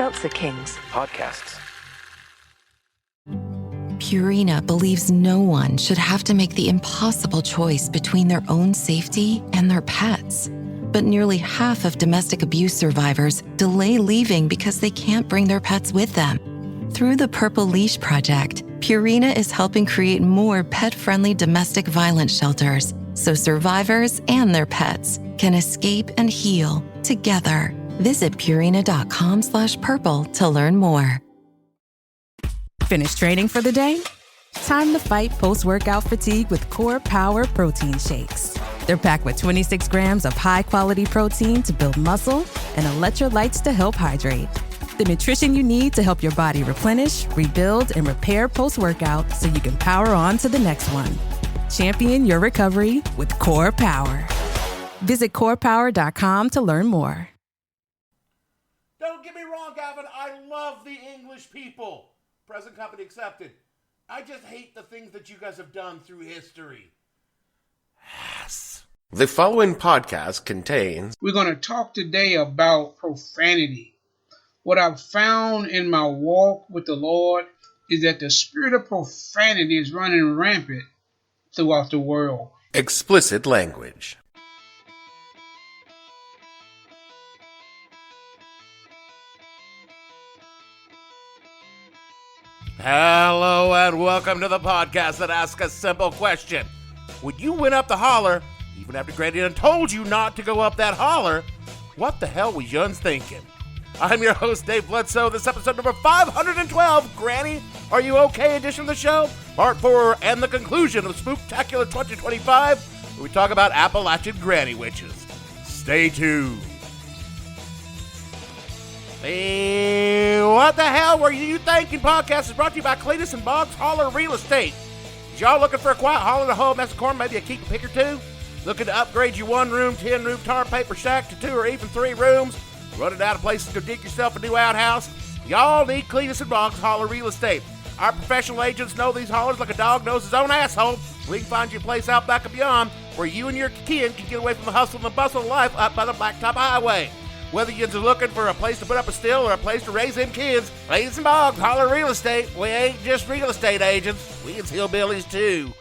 Seltzer Kings podcasts. Purina believes no one should have to make the impossible choice between their own safety and their pets. But nearly half of domestic abuse survivors delay leaving because they can't bring their pets with them. Through the Purple Leash Project, Purina is helping create more pet-friendly domestic violence shelters so survivors and their pets can escape and heal together. Visit Purina.com/purple to learn more. Finished training for the day? Time to fight post-workout fatigue with Core Power Protein Shakes. They're packed with 26 grams of high-quality protein to build muscle and electrolytes to help hydrate. The nutrition you need to help your body replenish, rebuild, and repair post-workout so you can power on to the next one. Champion your recovery with Core Power. Visit corepower.com to learn more. Don't get me wrong, Gavin. I love the English people. Present company accepted. I just hate the things that you guys have done through history. Yes. The following podcast contains... We're going to talk today about profanity. What I've found in my walk with the Lord is that the spirit of profanity is running rampant throughout the world. Explicit language. Hello and welcome to the podcast that asks a simple question. When you went up the holler, even after Granny done told you not to go up that holler, what the hell was Yuns thinking? I'm your host, Dave Bledsoe. This episode number 512, Granny, Are You Okay edition of the show, part 4, and the conclusion of Spooktacular 2025, where we talk about Appalachian granny witches. Stay tuned. Hey, what the hell were you thinking? Podcast is brought to you by Cletus and Boggs Holler Real Estate. Is y'all looking for a quiet holler to hoe a mess of corn, maybe a keep a pick or two? Looking to upgrade your 1-room, 10-room tar paper shack to 2 or even 3 rooms? Running out of places to dig yourself a new outhouse? Y'all need Cletus and Boggs Holler Real Estate. Our professional agents know these hollers like a dog knows his own asshole. We can find you a place out back and beyond where you and your kid can get away from the hustle and the bustle of life up by the Blacktop Highway. Whether you're looking for a place to put up a still or a place to raise them kids, Cletus and Boggs Holler Real Estate. We ain't just real estate agents. We is hillbillies too.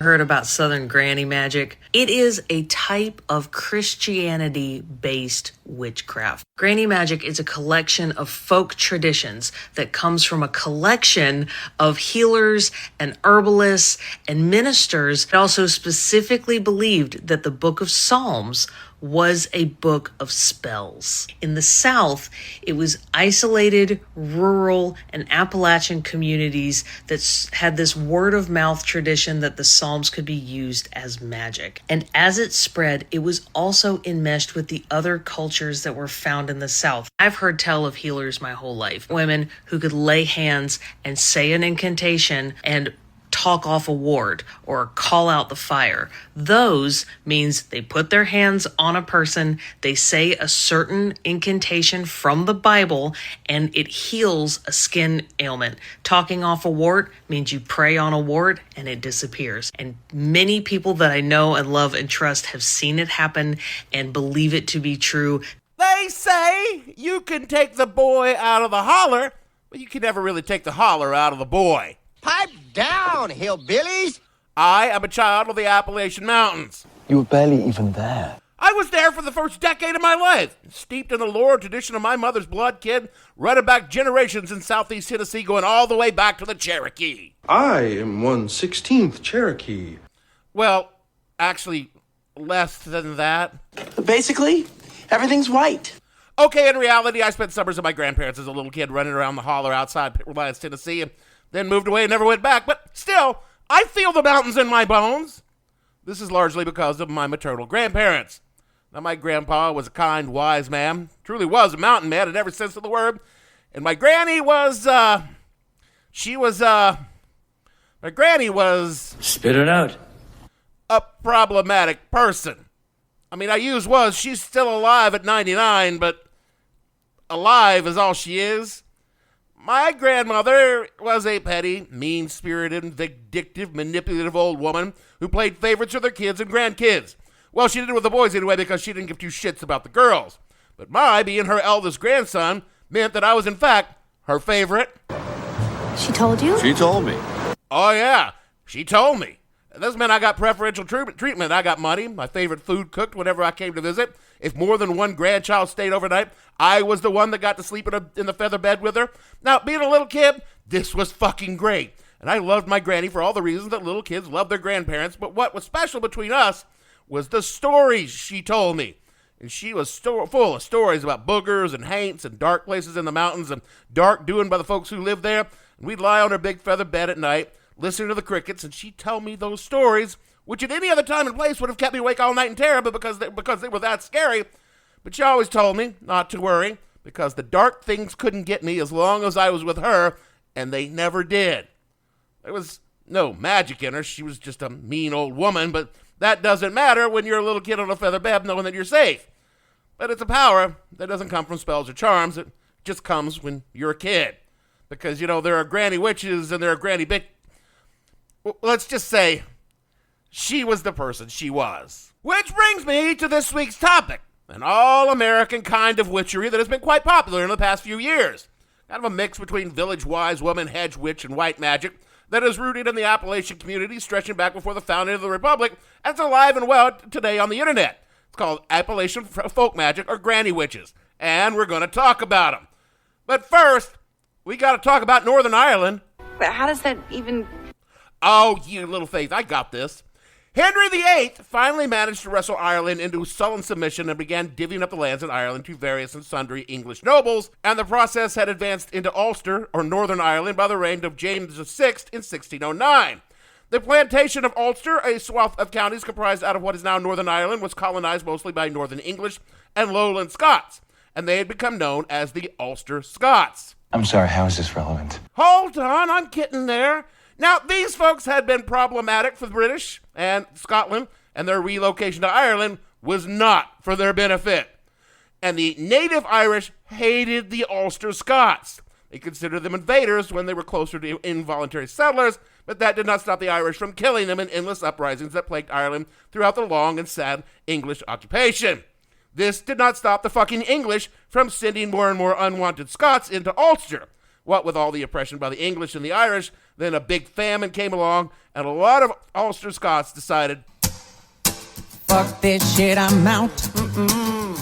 Heard about Southern granny magic. It is a type of Christianity-based witchcraft. Granny magic is a collection of folk traditions that comes from a collection of healers and herbalists and ministers that also specifically believed that the Book of Psalms was a book of spells. In the South, it was isolated, rural, and Appalachian communities that had this word-of-mouth tradition that the Psalms could be used as magic. And as it spread, it was also enmeshed with the other cultures that were found in the South. I've heard tell of healers my whole life. Women who could lay hands and say an incantation and talk off a ward or call out the fire. Those means they put their hands on a person, they say a certain incantation from the Bible, and it heals a skin ailment. Talking off a wart means you pray on a wart and it disappears. And many people that I know and love and trust have seen it happen and believe it to be true. They say you can take the boy out of the holler, but you can never really take the holler out of the boy. Pipe down, hillbillies! I am a child of the Appalachian Mountains. You were barely even there. I was there for the first decade of my life, steeped in the lore and tradition of my mother's blood, kid, running back generations in southeast Tennessee, going all the way back to the Cherokee. I am 1/16th Cherokee. Well, actually, less than that. Basically, everything's white. Okay, in reality, I spent summers with my grandparents as a little kid running around the holler outside Reliance, Tennessee, and then moved away and never went back. But still, I feel the mountains in my bones. This is largely because of my maternal grandparents. Now, my grandpa was a kind, wise man, truly was a mountain man in every sense of the word. And my granny was, my granny was... Spit it out. A problematic person. I mean, I use was, she's still alive at 99, but alive is all she is. My grandmother was a petty, mean-spirited, vindictive, manipulative old woman who played favorites with her kids and grandkids. Well, she did it with the boys anyway because she didn't give two shits about the girls. But my being her eldest grandson meant that I was, in fact, her favorite. She told you? She told me. Oh, yeah, she told me. This meant I got preferential treatment. I got money, my favorite food cooked whenever I came to visit. If more than one grandchild stayed overnight, I was the one that got to sleep in the feather bed with her. Now, being a little kid, this was fucking great. And I loved my granny for all the reasons that little kids love their grandparents. But what was special between us was the stories she told me. And she was full of stories about boogers and haints and dark places in the mountains and dark doing by the folks who lived there. And we'd lie on her big feather bed at night, listening to the crickets, and she'd tell me those stories, which at any other time and place would have kept me awake all night in terror, but because they were that scary. But she always told me not to worry, because the dark things couldn't get me as long as I was with her, and they never did. There was no magic in her. She was just a mean old woman, but that doesn't matter when you're a little kid on a feather bed knowing that you're safe. But it's a power that doesn't come from spells or charms. It just comes when you're a kid. Because, there are granny witches and there are granny let's just say she was the person she was. Which brings me to this week's topic, an all-American kind of witchery that has been quite popular in the past few years. Kind of a mix between village wise woman, hedge witch, and white magic that is rooted in the Appalachian community stretching back before the founding of the Republic, and it's alive and well today on the internet. It's called Appalachian folk magic, or granny witches, and we're going to talk about them. But first, we got to talk about Northern Ireland. But how does that even... Oh, you little faith, I got this. Henry VIII finally managed to wrestle Ireland into sullen submission and began divvying up the lands in Ireland to various and sundry English nobles, and the process had advanced into Ulster, or Northern Ireland, by the reign of James VI in 1609. The plantation of Ulster, a swath of counties comprised out of what is now Northern Ireland, was colonized mostly by Northern English and Lowland Scots, and they had become known as the Ulster Scots. I'm sorry, how is this relevant? Hold on, I'm getting there. Now, these folks had been problematic for the British and Scotland, and their relocation to Ireland was not for their benefit. And the native Irish hated the Ulster Scots. They considered them invaders when they were closer to involuntary settlers, but that did not stop the Irish from killing them in endless uprisings that plagued Ireland throughout the long and sad English occupation. This did not stop the fucking English from sending more and more unwanted Scots into Ulster. What with all the oppression by the English and the Irish, then a big famine came along, and a lot of Ulster Scots decided, fuck this shit, I'm out.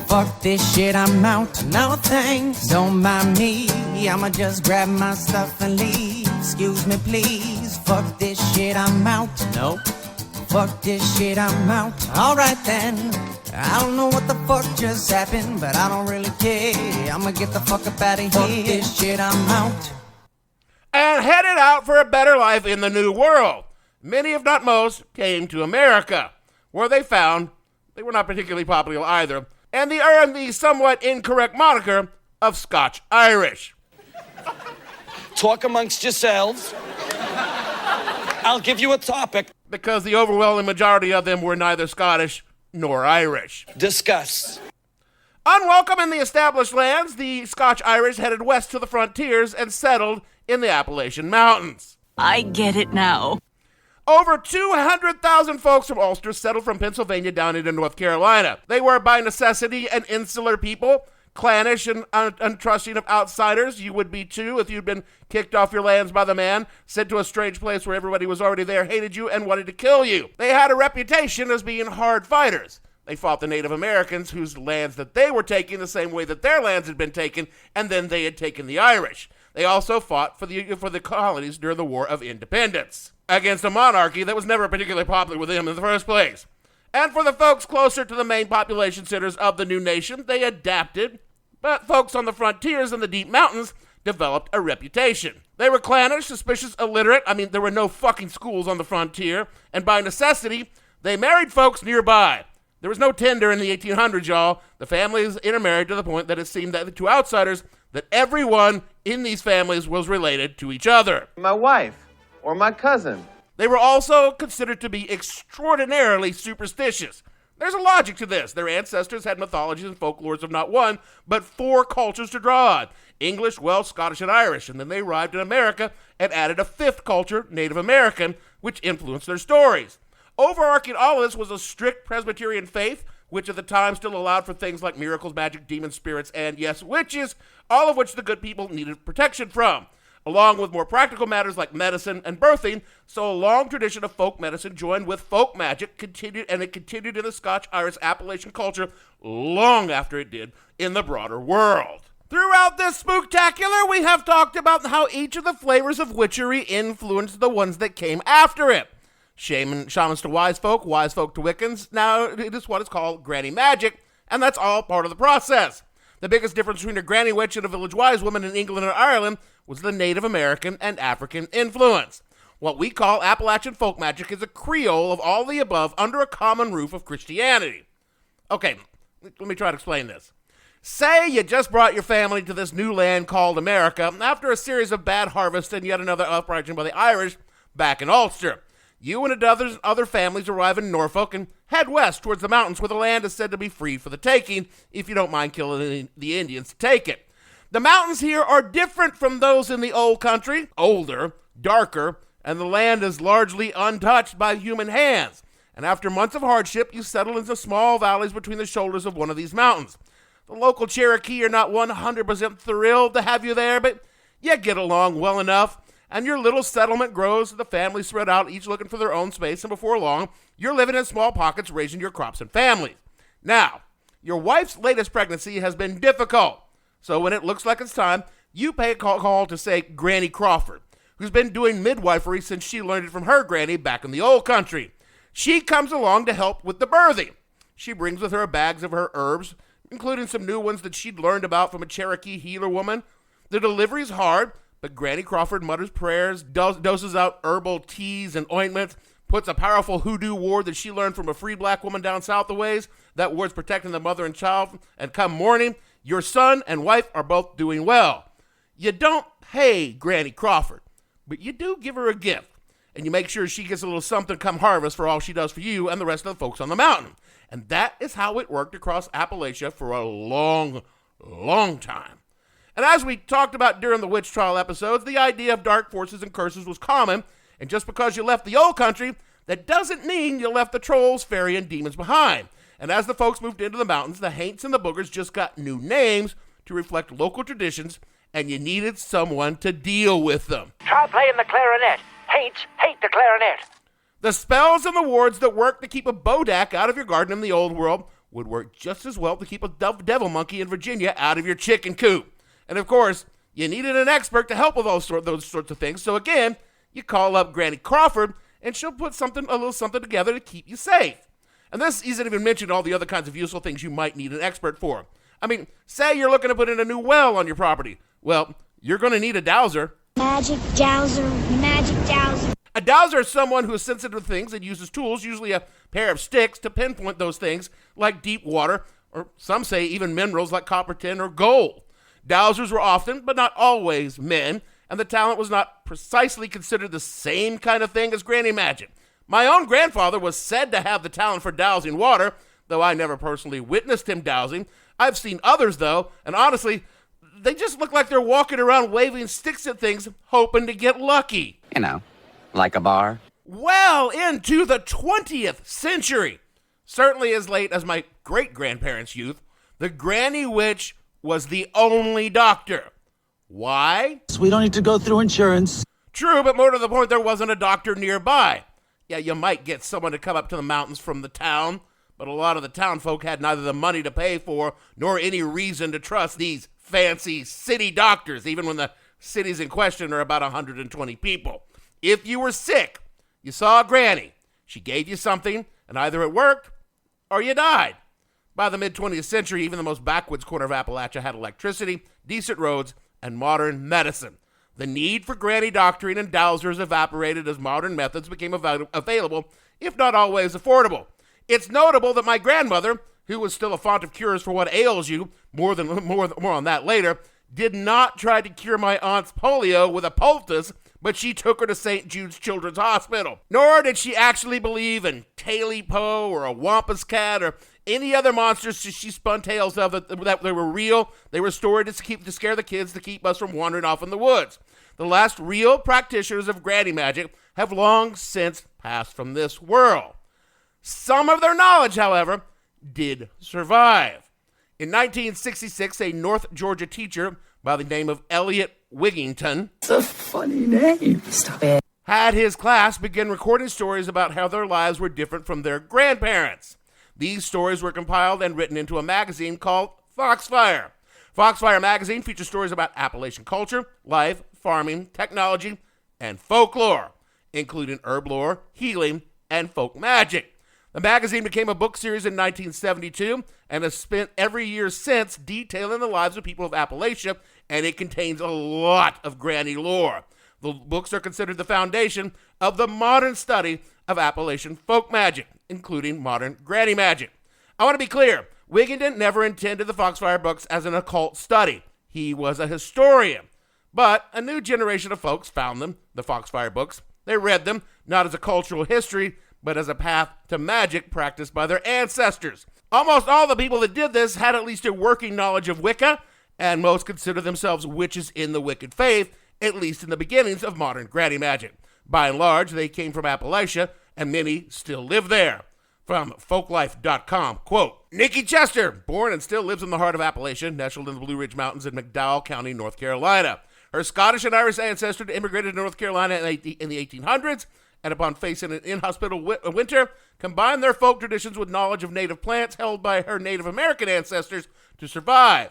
Fuck this shit, I'm out. No thanks, don't mind me. I'ma just grab my stuff and leave. Excuse me, please. Fuck this shit, I'm out. Nope. Fuck this shit, I'm out. Alright then. I don't know what the fuck just happened, but I don't really care. I'ma get the fuck up out of here. Fuck this shit, I'm out. And headed out for a better life in the New World. Many, if not most, came to America, where they found they were not particularly popular either, and they earned the somewhat incorrect moniker of Scotch Irish. Talk amongst yourselves. I'll give you a topic. Because the overwhelming majority of them were neither Scottish nor Irish. Discuss. Unwelcome in the established lands, the Scotch Irish headed west to the frontiers and settled in the Appalachian Mountains. I get it now. Over 200,000 folks from Ulster settled from Pennsylvania down into North Carolina. They were by necessity an insular people, clannish and untrusting of outsiders. You would be too if you'd been kicked off your lands by the man, sent to a strange place where everybody was already there, hated you, and wanted to kill you. They had a reputation as being hard fighters. They fought the Native Americans, whose lands that they were taking the same way that their lands had been taken, and then they had taken the Irish. They also fought for the colonies during the War of Independence, against a monarchy that was never particularly popular with them in the first place. And for the folks closer to the main population centers of the new nation, they adapted, but folks on the frontiers and the deep mountains developed a reputation. They were clannish, suspicious, illiterate. There were no fucking schools on the frontier, and by necessity, they married folks nearby. There was no Tinder in the 1800s, y'all. The families intermarried to the point that it seemed that to outsiders that everyone in these families was related to each other. My wife or my cousin. They were also considered to be extraordinarily superstitious. There's a logic to this. Their ancestors had mythologies and folklores of not one, but 4 cultures to draw on: English, Welsh, Scottish, and Irish. And then they arrived in America and added a 5th culture, Native American, which influenced their stories. Overarching all of this was a strict Presbyterian faith which at the time still allowed for things like miracles, magic, demons, spirits, and yes, witches, all of which the good people needed protection from, along with more practical matters like medicine and birthing. So a long tradition of folk medicine joined with folk magic continued in the Scotch Irish Appalachian culture long after it did in the broader world. Throughout this spooktacular, we have talked about how each of the flavors of witchery influenced the ones that came after it. Shamans to wise folk to Wiccans. Now it is what is called granny magic, and that's all part of the process. The biggest difference between a granny witch and a village wise woman in England and Ireland was the Native American and African influence. What we call Appalachian folk magic is a creole of all the above under a common roof of Christianity. Okay, let me try to explain this. Say you just brought your family to this new land called America after a series of bad harvests and yet another uprising by the Irish back in Ulster. You and a dozen other families arrive in Norfolk and head west towards the mountains where the land is said to be free for the taking, if you don't mind killing the Indians to take it. The mountains here are different from those in the old country, older, darker, and the land is largely untouched by human hands. And after months of hardship, you settle into small valleys between the shoulders of one of these mountains. The local Cherokee are not 100% thrilled to have you there, but you get along well enough. And your little settlement grows, the families spread out, each looking for their own space, and before long, you're living in small pockets, raising your crops and families. Now, your wife's latest pregnancy has been difficult, so when it looks like it's time, you pay a call to, say, Granny Crawford, who's been doing midwifery since she learned it from her granny back in the old country. She comes along to help with the birthing. She brings with her bags of her herbs, including some new ones that she'd learned about from a Cherokee healer woman. The delivery's hard, but Granny Crawford mutters prayers, doses out herbal teas and ointments, puts a powerful hoodoo ward that she learned from a free black woman down south a ways. That ward's protecting the mother and child, and come morning, your son and wife are both doing well. You don't pay Granny Crawford, but you do give her a gift, and you make sure she gets a little something come harvest for all she does for you and the rest of the folks on the mountain. And that is how it worked across Appalachia for a long, long time. And as we talked about during the witch trial episodes, the idea of dark forces and curses was common, and just because you left the old country, that doesn't mean you left the trolls, fairy, and demons behind. And as the folks moved into the mountains, the haints and the boogers just got new names to reflect local traditions, and you needed someone to deal with them. Try playing the clarinet. Haints hate the clarinet. The spells and the wards that work to keep a bodak out of your garden in the old world would work just as well to keep a devil monkey in Virginia out of your chicken coop. And of course, you needed an expert to help with those sorts of things. So again, you call up Granny Crawford, and she'll put a little something together to keep you safe. And this isn't even mentioning all the other kinds of useful things you might need an expert for. I mean, say you're looking to put in a new well on your property. Well, you're going to need a dowser. Magic dowser, magic dowser. A dowser is someone who is sensitive to things and uses tools, usually a pair of sticks, to pinpoint those things, like deep water, or some say even minerals like copper, tin, or gold. Dowsers were often, but not always, men, and the talent was not precisely considered the same kind of thing as granny magic. My own grandfather was said to have the talent for dowsing water, though I never personally witnessed him dowsing. I've seen others, though, and honestly, they just look like they're walking around waving sticks at things, hoping to get lucky. You know, like a bar. Well into the 20th century, certainly as late as my great-grandparents' youth, the granny witch was the only doctor. Why? So we don't need to go through insurance. True, but more to the point, there wasn't a doctor nearby. Yeah, you might get someone to come up to the mountains from the town, but a lot of the town folk had neither the money to pay for nor any reason to trust these fancy city doctors, even when the cities in question are about 120 people. If you were sick, you saw a granny. She gave you something, and either it worked or you died. By the mid-20th century, even the most backwoods corner of Appalachia had electricity, decent roads, and modern medicine. The need for granny doctoring and dowsers evaporated as modern methods became available, if not always affordable. It's notable that my grandmother, who was still a font of cures for what ails you, more on that later, did not try to cure my aunt's polio with a poultice, but she took her to St. Jude's Children's Hospital. Nor did she actually believe in Taily-Po or a Wampus Cat or any other monsters she spun tales of that they were real. They were stored to scare the kids, to keep us from wandering off in the woods. The last real practitioners of granny magic have long since passed from this world. Some of their knowledge, however, did survive. In 1966, a North Georgia teacher by the name of Elliot Wigington, It's a funny name. Stop it. had his class begin recording stories about how their lives were different from their grandparents. These stories were compiled and written into a magazine called Foxfire. Foxfire magazine features stories about Appalachian culture, life, farming, technology, and folklore, including herb lore, healing, and folk magic. The magazine became a book series in 1972 and has spent every year since detailing the lives of people of Appalachia, and it contains a lot of granny lore. The books are considered the foundation of the modern study of Appalachian folk magic, including modern granny magic. I want to be clear, Wigington never intended the Foxfire books as an occult study. He was a historian. But a new generation of folks found them, the Foxfire books. They read them, not as a cultural history, but as a path to magic practiced by their ancestors. Almost all the people that did this had at least a working knowledge of Wicca, and most consider themselves witches in the Wiccan faith, at least in the beginnings of modern granny magic. By and large, they came from Appalachia, and many still live there. From folklife.com, quote, Nikki Chester, born and still lives in the heart of Appalachia, nestled in the Blue Ridge Mountains in McDowell County, North Carolina. Her Scottish and Irish ancestors immigrated to North Carolina in the 1800s, and upon facing an inhospitable winter, combined their folk traditions with knowledge of native plants held by her Native American ancestors to survive.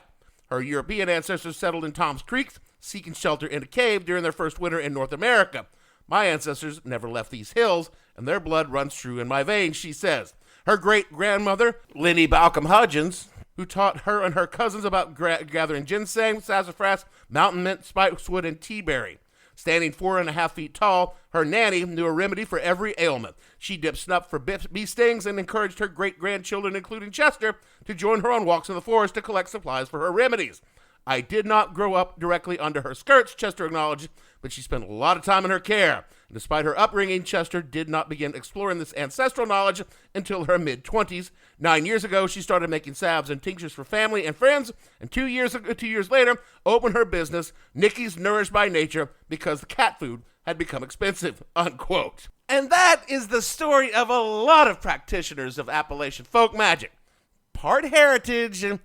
Her European ancestors settled in Tom's Creek, seeking shelter in a cave during their first winter in North America. My ancestors never left these hills, and their blood runs true in my veins, she says. Her great-grandmother, Lindy Balcom Hudgens, who taught her and her cousins about gathering ginseng, sassafras, mountain mint, spicewood, and teaberry. Standing 4.5 feet tall, her nanny knew a remedy for every ailment. She dipped snuff for bee stings and encouraged her great-grandchildren, including Chester, to join her on walks in the forest to collect supplies for her remedies. I did not grow up directly under her skirts, Chester acknowledged, but she spent a lot of time in her care. And despite her upbringing, Chester did not begin exploring this ancestral knowledge until her mid-20s. 9 years ago, she started making salves and tinctures for family and friends, and 2 years later, opened her business, Nikki's Nourished by Nature, because the cat food had become expensive, unquote. And that is the story of a lot of practitioners of Appalachian folk magic. Part heritage and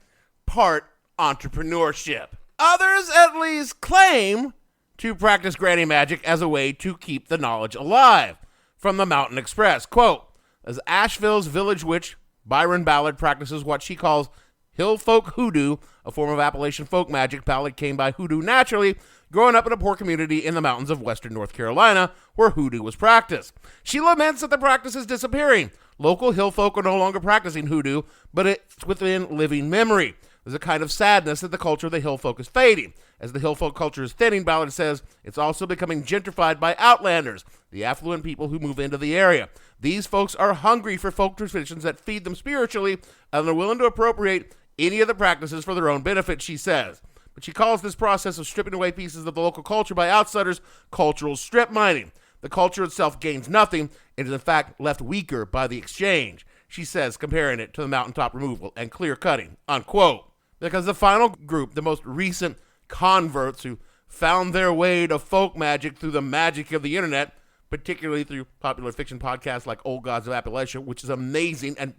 part entrepreneurship. Others at least claim to practice granny magic as a way to keep the knowledge alive. From the Mountain Express, quote, as Asheville's village witch, Byron Ballard, practices what she calls hill folk hoodoo, a form of Appalachian folk magic. Ballard came by hoodoo naturally, growing up in a poor community in the mountains of western North Carolina, where hoodoo was practiced. She laments that the practice is disappearing. Local hill folk are no longer practicing hoodoo, but it's within living memory. There's a kind of sadness that the culture of the hill folk is fading. As the hill folk culture is thinning, Ballard says, it's also becoming gentrified by outlanders, the affluent people who move into the area. These folks are hungry for folk traditions that feed them spiritually, and they're willing to appropriate any of the practices for their own benefit, she says. But she calls this process of stripping away pieces of the local culture by outsiders cultural strip mining. The culture itself gains nothing and is in fact left weaker by the exchange, she says, comparing it to the mountaintop removal and clear cutting, unquote. Because the final group, the most recent converts who found their way to folk magic through the magic of the internet, particularly through popular fiction podcasts like Old Gods of Appalachia, which is amazing, and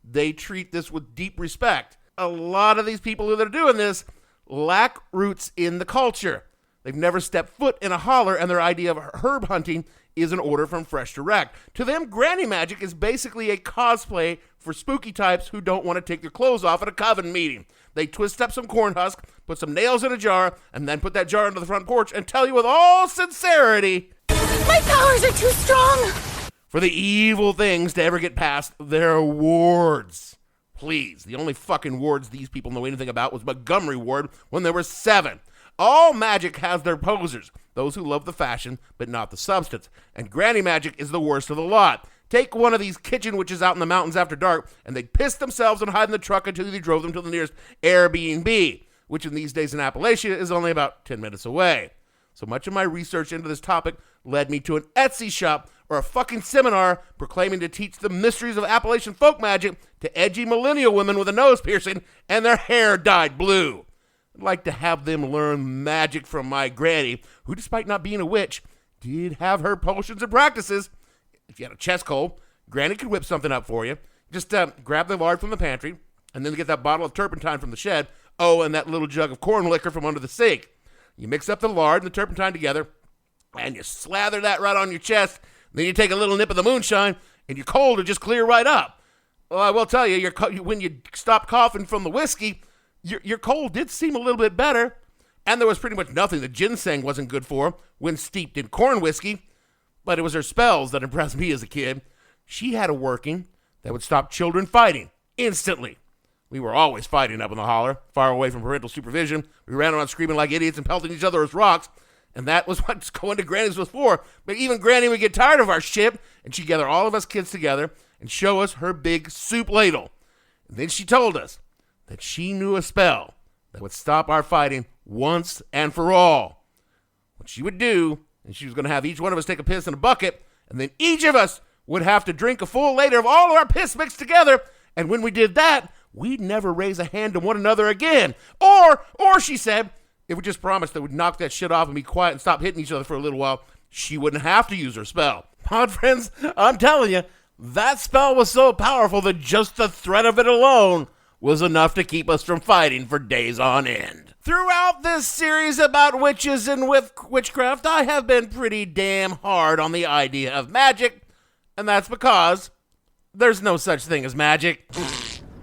they treat this with deep respect. A lot of these people who are doing this lack roots in the culture. They've never stepped foot in a holler, and their idea of herb hunting is an order from Fresh Direct. To them, granny magic is basically a cosplay for spooky types who don't want to take their clothes off at a coven meeting. They twist up some corn husk, put some nails in a jar, and then put that jar into the front porch and tell you with all sincerity, My powers are too strong. for the evil things to ever get past their wards. Please, the only fucking wards these people know anything about was Montgomery Ward when there were 7. All magic has their posers, those who love the fashion but not the substance, and granny magic is the worst of the lot. Take one of these kitchen witches out in the mountains after dark, and they'd piss themselves and hide in the truck until they drove them to the nearest Airbnb, which in these days in Appalachia is only about 10 minutes away. So much of my research into this topic led me to an Etsy shop or a fucking seminar proclaiming to teach the mysteries of Appalachian folk magic to edgy millennial women with a nose piercing and their hair dyed blue. I'd like to have them learn magic from my granny, who, despite not being a witch, did have her potions and practices. If you had a chest cold, Granny could whip something up for you. Just grab the lard from the pantry, and then get that bottle of turpentine from the shed. Oh, and that little jug of corn liquor from under the sink. You mix up the lard and the turpentine together, and you slather that right on your chest. Then you take a little nip of the moonshine, and your cold will just clear right up. Well, I will tell you, when you stopped coughing from the whiskey, your cold did seem a little bit better, and there was pretty much nothing the ginseng wasn't good for when steeped in corn whiskey, but it was her spells that impressed me as a kid. She had a working that would stop children fighting instantly. We were always fighting up in the holler, far away from parental supervision. We ran around screaming like idiots and pelting each other with rocks, and that was what going to Granny's was for. But even Granny would get tired of our shit, and she'd gather all of us kids together and show us her big soup ladle. And then she told us that she knew a spell that would stop our fighting once and for all. What she would do, and she was going to have each one of us take a piss in a bucket, and then each of us would have to drink a full liter of all of our piss mixed together, and when we did that, we'd never raise a hand to one another again. Or she said, if we just promised that we'd knock that shit off and be quiet and stop hitting each other for a little while, she wouldn't have to use her spell. Pod friends, I'm telling you, that spell was so powerful that just the threat of it alone was enough to keep us from fighting for days on end. Throughout this series about witches and witchcraft, I have been pretty damn hard on the idea of magic, and that's because there's no such thing as magic.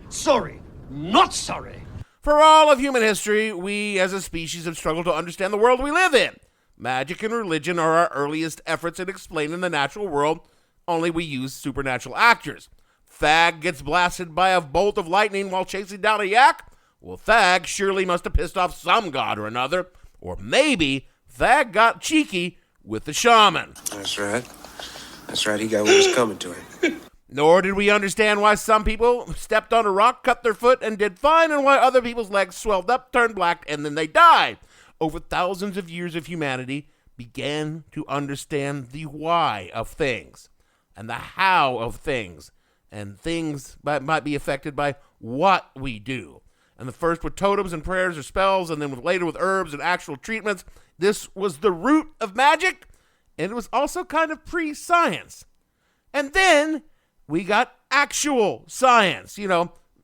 Sorry, not sorry. For all of human history, we as a species have struggled to understand the world we live in. Magic and religion are our earliest efforts at explaining the natural world, only we use supernatural actors. Thag gets blasted by a bolt of lightning while chasing down a yak? Well, Thag surely must have pissed off some god or another. Or maybe Thag got cheeky with the shaman. That's right. That's right, he got what was coming to him. Nor did we understand why some people stepped on a rock, cut their foot, and did fine, and why other people's legs swelled up, turned black, and then they died. Over thousands of years of humanity began to understand the why of things and the how of things, and things might be affected by what we do. And the first with totems and prayers or spells, and then later with herbs and actual treatments. This was the root of magic, and it was also kind of pre-science. And then we got actual science,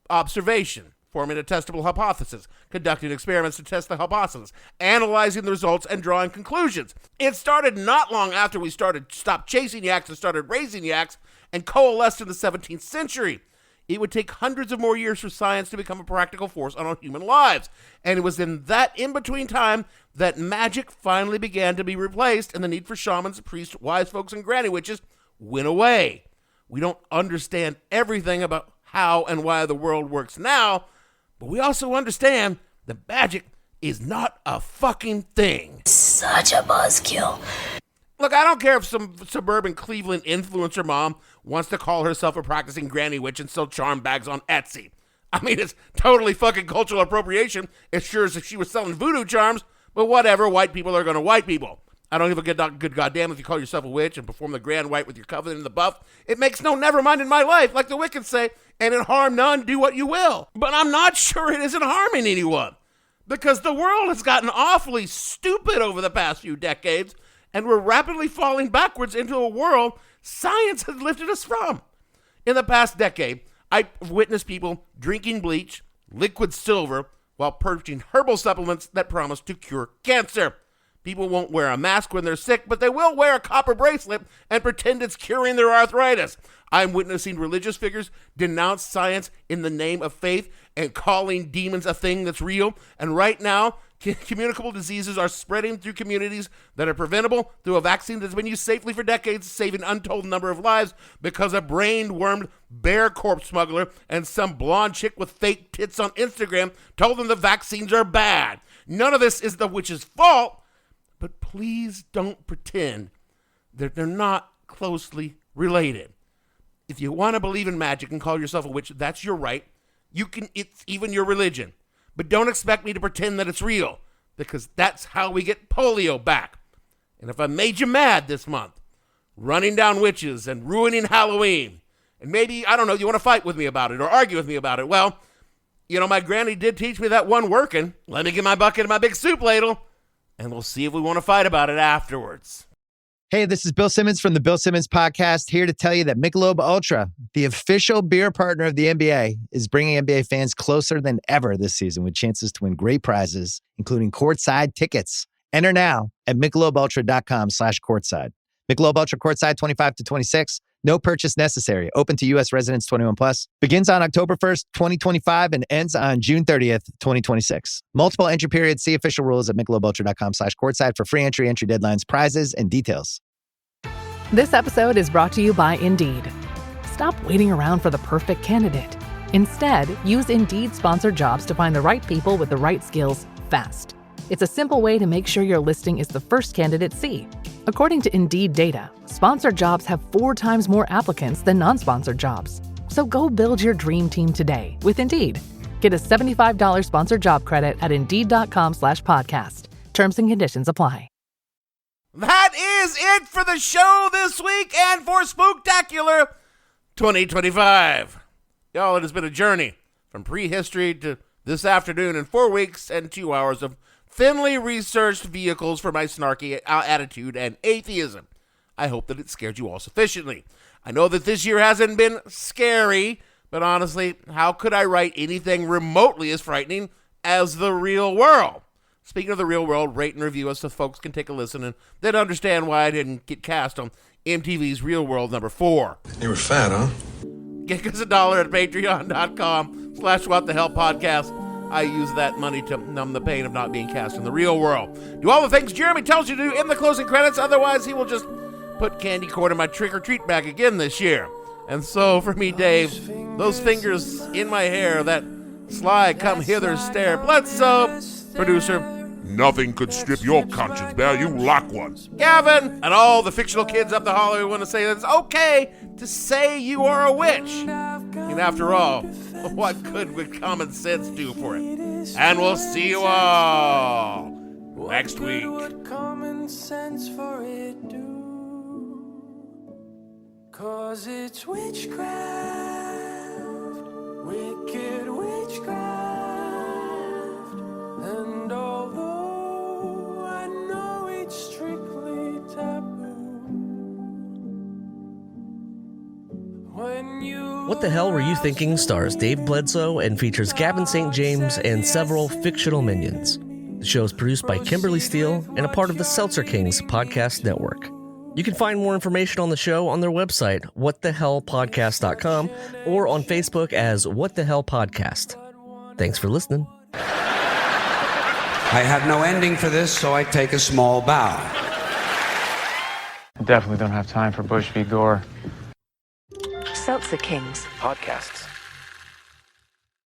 observation, forming a testable hypothesis, conducting experiments to test the hypothesis, analyzing the results, and drawing conclusions. It started not long after we stopped chasing yaks and started raising yaks, and coalesced in the 17th century. It would take hundreds of more years for science to become a practical force on our human lives. And it was in that in-between time that magic finally began to be replaced, and the need for shamans, priests, wise folks, and granny witches went away. We don't understand everything about how and why the world works now, but we also understand that magic is not a fucking thing. Such a buzzkill. Look, I don't care if some suburban Cleveland influencer mom wants to call herself a practicing granny witch and sell charm bags on Etsy. I mean, it's totally fucking cultural appropriation. It's sure as if she was selling voodoo charms, but whatever, white people are going to white people. I don't give a good goddamn if you call yourself a witch and perform the grand rite with your coven in the buff. It makes no never mind in my life, like the Wiccans say, and in harm none, do what you will. But I'm not sure it isn't harming anyone, because the world has gotten awfully stupid over the past few decades, and we're rapidly falling backwards into a world science has lifted us from. In the past decade, I've witnessed people drinking bleach, liquid silver, while purchasing herbal supplements that promise to cure cancer. People won't wear a mask when they're sick, but they will wear a copper bracelet and pretend it's curing their arthritis. I'm witnessing religious figures denounce science in the name of faith and calling demons a thing that's real. And right now, communicable diseases are spreading through communities that are preventable through a vaccine that's been used safely for decades, saving an untold number of lives because a brain-wormed bear corpse smuggler and some blonde chick with fake tits on Instagram told them the vaccines are bad. None of this is the witch's fault, but please don't pretend that they're not closely related. If you want to believe in magic and call yourself a witch, that's your right. It's even your religion. But don't expect me to pretend that it's real, because that's how we get polio back. And if I made you mad this month, running down witches and ruining Halloween, and maybe, I don't know, you want to fight with me about it or argue with me about it, well, my granny did teach me that one working. Let me get my bucket and my big soup ladle, and we'll see if we want to fight about it afterwards. Hey, this is Bill Simmons from the Bill Simmons Podcast, here to tell you that Michelob Ultra, the official beer partner of the NBA, is bringing NBA fans closer than ever this season with chances to win great prizes, including courtside tickets. Enter now at michelobultra.com/courtside. Michelob Ultra courtside 25 to 26. No purchase necessary. Open to U.S. residents 21 plus. Begins on October 1st, 2025 and ends on June 30th, 2026. Multiple entry periods. See official rules at michelobultra.com/courtside for free entry deadlines, prizes, and details. This episode is brought to you by Indeed. Stop waiting around for the perfect candidate. Instead, use Indeed sponsored jobs to find the right people with the right skills fast. It's a simple way to make sure your listing is the first candidates see. According to Indeed data, sponsored jobs have 4 times more applicants than non-sponsored jobs. So go build your dream team today with Indeed. Get a $75 sponsored job credit at Indeed.com/podcast. Terms and conditions apply. That is it for the show this week and for Spooktacular 2025. Y'all, it has been a journey from prehistory to this afternoon in 4 weeks and 2 hours of thinly researched vehicles for my snarky attitude and atheism. I hope that it scared you all sufficiently. I know that this year hasn't been scary, but honestly, how could I write anything remotely as frightening as the real world? Speaking of the real world, rate and review us so folks can take a listen and then understand why I didn't get cast on MTV's Real World number 4. You were fat, huh? Get us $1 at patreon.com/whatthehellpodcast. I use that money to numb the pain of not being cast in the real world. Do all the things Jeremy tells you to do in the closing credits, otherwise he will just put candy corn in my trick-or-treat bag again this year. And so, for me, Dave, those fingers in my hair, that sly come-hither stare, Bledsoe, producer, nothing could strip your conscience bare, you lock one. Gavin, and all the fictional kids up the hallway want to say that it's okay to say you are a witch. And after all, what good would common sense do for it? And we'll see you all next week. What common sense for it do? 'Cause it's witchcraft, wicked witchcraft, and although I know it's strictly taboo, when you What the Hell Were You Thinking stars Dave Bledsoe and features Gavin St. James and several fictional minions. The show is produced by Kimberly Steele and a part of the Seltzer Kings podcast network. You can find more information on the show on their website, whatthehellpodcast.com, or on Facebook as What the Hell Podcast. Thanks for listening. I have no ending for this, so I take a small bow. I definitely don't have time for Bush v. Gore. Seltzer Kings Podcasts.